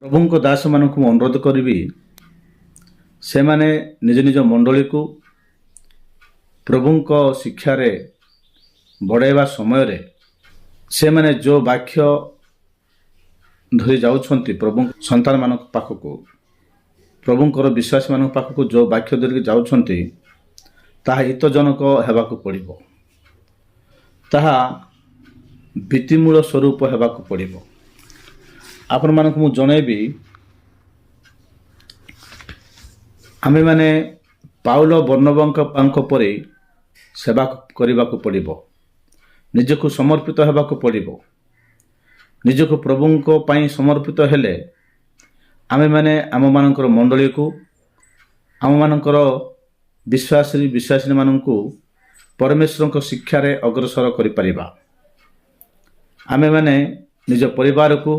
ପ୍ରଭୁଙ୍କ ଦାସମାନଙ୍କୁ ମୁଁ ଅନୁରୋଧ କରିବି, ସେମାନେ ନିଜ ନିଜ ମଣ୍ଡଳୀକୁ ପ୍ରଭୁଙ୍କ ଶିକ୍ଷାରେ ବଢ଼ାଇବା ସମୟରେ ସେମାନେ ଯେଉଁ ବାକ୍ୟ ଧରି ଯାଉଛନ୍ତି ପ୍ରଭୁ ସନ୍ତାନମାନଙ୍କ ପାଖକୁ, ପ୍ରଭୁଙ୍କର ବିଶ୍ୱାସୀମାନଙ୍କ ପାଖକୁ ଯେଉଁ ବାକ୍ୟ ଧରିକି ଯାଉଛନ୍ତି ତାହା ହିତଜନକ ହେବାକୁ ପଡ଼ିବ, ତାହା ଭିତ୍ତିମୂଳ ସ୍ୱରୂପ ହେବାକୁ ପଡ଼ିବ। ଆପଣମାନଙ୍କୁ ମୁଁ ଜଣାଇବି, ଆମେମାନେ ପାଉଲ ବର୍ଣ୍ଣବାଙ୍କ ପରି ସେବା କରିବାକୁ ପଡ଼ିବ, ନିଜକୁ ସମର୍ପିତ ହେବାକୁ ପଡ଼ିବ। ନିଜକୁ ପ୍ରଭୁଙ୍କ ପାଇଁ ସମର୍ପିତ ହେଲେ ଆମେମାନେ ଆମମାନଙ୍କର ମଣ୍ଡଳୀକୁ, ଆମମାନଙ୍କର ବିଶ୍ୱାସୀମାନଙ୍କୁ ପରମେଶ୍ୱରଙ୍କ ଶିକ୍ଷାରେ ଅଗ୍ରସର କରିପାରିବା। ଆମେମାନେ ନିଜ ପରିବାରକୁ,